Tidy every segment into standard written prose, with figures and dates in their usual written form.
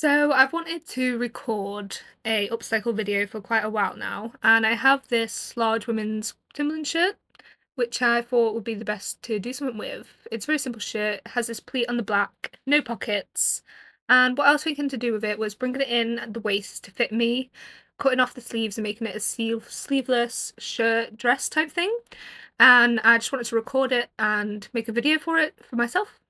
So I've wanted to record a upcycle video for quite a while now, and I have this large women's Timberland shirt, which I thought would be the best to do something with. It's a very simple shirt, it has this pleat on the back, no pockets, and what I was thinking to do with it was bringing it in at the waist to fit me, cutting off the sleeves and making it a sleeveless shirt dress type thing. And I just wanted to record it and make a video for it for myself.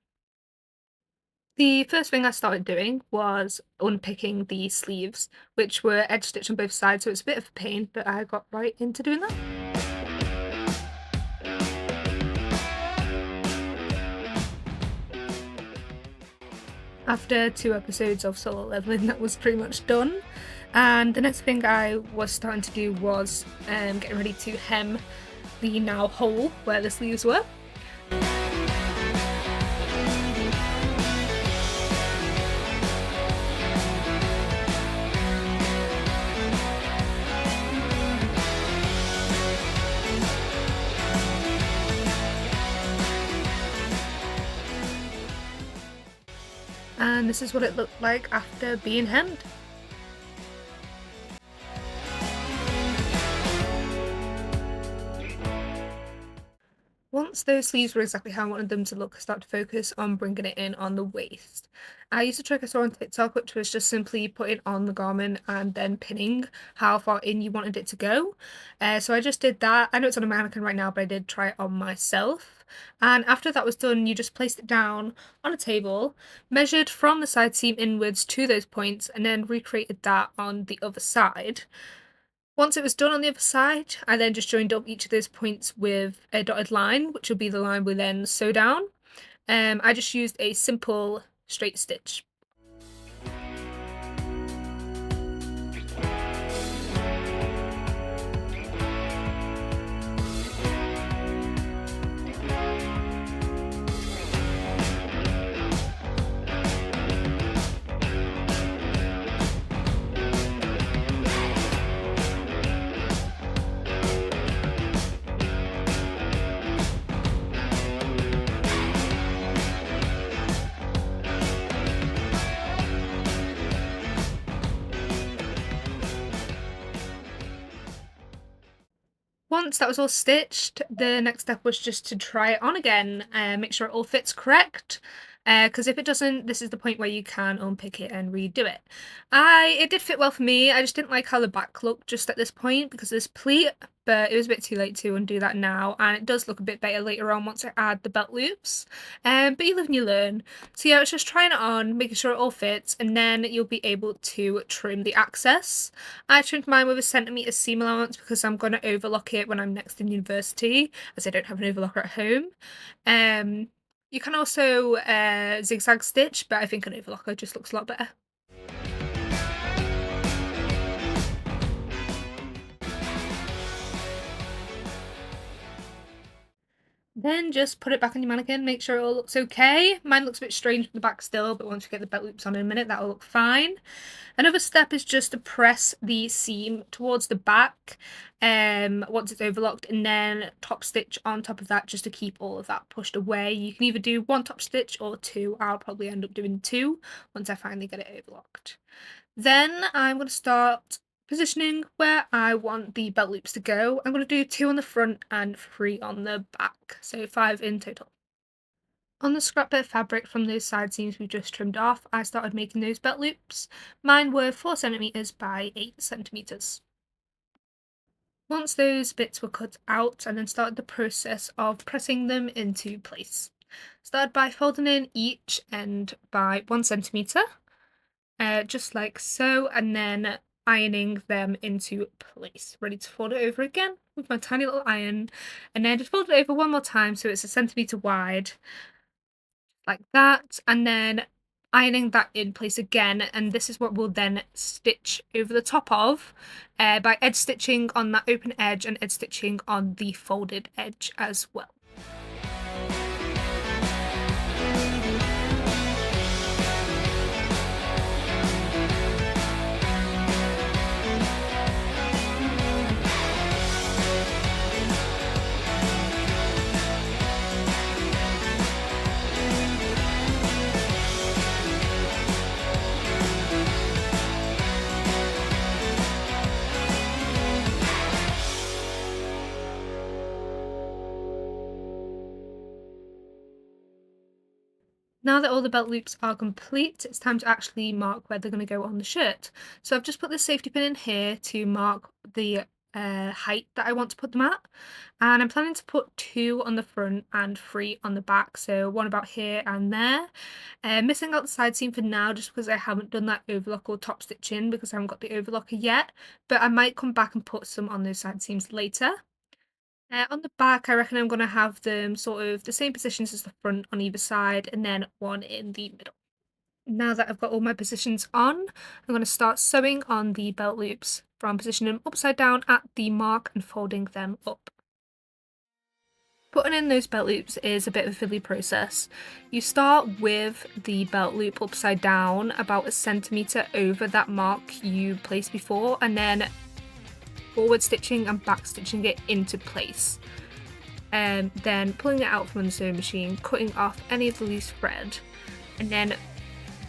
The first thing I started doing was unpicking the sleeves, which were edge stitched on both sides, so it's a bit of a pain, but I got right into doing that. After 2 episodes of solo leveling, that was pretty much done. And the next thing I was starting to do was getting ready to hem the now hole where the sleeves were. And this is what it looked like after being hemmed. Once those sleeves were exactly how I wanted them to look, I started to focus on bringing it in on the waist. I used a trick I saw on TikTok, which was just simply putting on the garment and then pinning how far in you wanted it to go. So I just did that. I know it's on a mannequin right now, but I did try it on myself. And after that was done, you just placed it down on a table, measured from the side seam inwards to those points, and then recreated that on the other side. Once it was done on the other side, I then just joined up each of those points with a dotted line, which will be the line we then sew down. I just used a simple straight stitch. Once that was all stitched, the next step was just to try it on again and make sure it all fits correct. Because if it doesn't, this is the point where you can unpick it and redo it. It did fit well for me. I just didn't like how the back looked just at this point because of this pleat, but it was a bit too late to undo that now, and it does look a bit better later on once I add the belt loops. But you live and you learn. So yeah, it's just trying it on, making sure it all fits, and then you'll be able to trim the excess. I trimmed mine with a centimetre seam allowance because I'm going to overlock it when I'm next in university, as I don't have an overlocker at home. You can also zigzag stitch, but I think an overlocker just looks a lot better. Then just put it back on your mannequin, make sure it all looks okay. Mine looks a bit strange from the back still, but once we get the belt loops on in a minute, that'll look fine. Another step is just to press the seam towards the back once it's overlocked, and then top stitch on top of that just to keep all of that pushed away. You can either do one top stitch or two. I'll probably end up doing two once I finally get it overlocked. Then I'm going to start positioning where I want the belt loops to go. I'm going to do 2 on the front and 3 on the back, so 5 in total. On the scrap bit of fabric from those side seams we just trimmed off, I started making those belt loops. Mine were 4 centimeters by 8 centimeters. Once those bits were cut out, I then started the process of pressing them into place. Started by folding in each end by 1 centimeter, just like so, and then ironing them into place. Ready to fold it over again with my tiny little iron, and then just fold it over one more time so it's a centimeter wide, like that, and then ironing that in place again, and this is what we'll then stitch over the top of by edge stitching on that open edge and edge stitching on the folded edge as well. Now that all the belt loops are complete, it's time to actually mark where they're going to go on the shirt. So I've just put the safety pin in here to mark the height that I want to put them at. And I'm planning to put 2 on the front and 3 on the back. So one about here and there. Missing out the side seam for now just because I haven't done that overlock or top stitching because I haven't got the overlocker yet. But I might come back and put some on those side seams later. On the back, I reckon I'm going to have them sort of the same positions as the front on either side and then one in the middle. Now that I've got all my positions on, I'm going to start sewing on the belt loops from positioning them upside down at the mark and folding them up. Putting in those belt loops is a bit of a fiddly process. You start with the belt loop upside down about a centimetre over that mark you placed before, and then forward stitching and back stitching it into place. And then pulling it out from the sewing machine, cutting off any of the loose thread, and then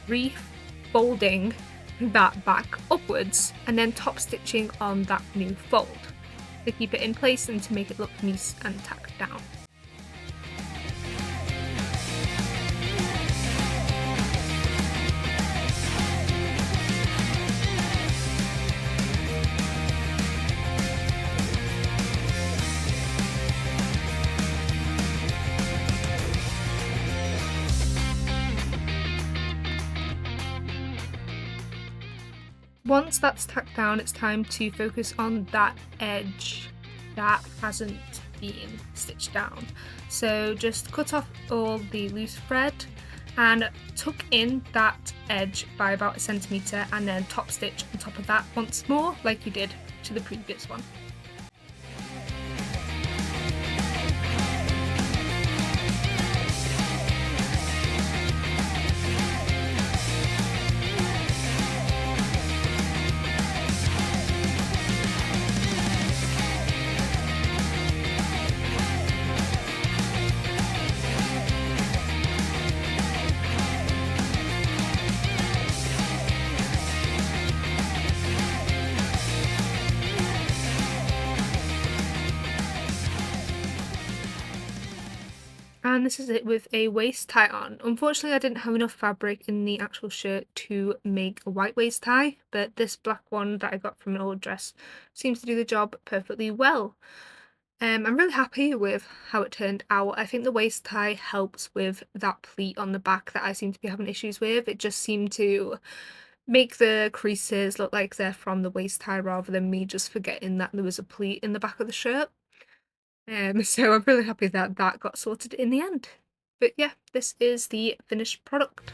refolding that back upwards, and then top stitching on that new fold to keep it in place and to make it look nice and tacked down. Once that's tacked down, it's time to focus on that edge that hasn't been stitched down. So just cut off all the loose thread and tuck in that edge by about a centimetre and then top stitch on top of that once more like you did to the previous one. And this is it with a waist tie on. Unfortunately, I didn't have enough fabric in the actual shirt to make a white waist tie, but this black one that I got from an old dress seems to do the job perfectly well. I'm really happy with how it turned out. I think the waist tie helps with that pleat on the back that I seem to be having issues with. It just seemed to make the creases look like they're from the waist tie rather than me just forgetting that there was a pleat in the back of the shirt. So I'm really happy that that got sorted in the end. But yeah, this is the finished product.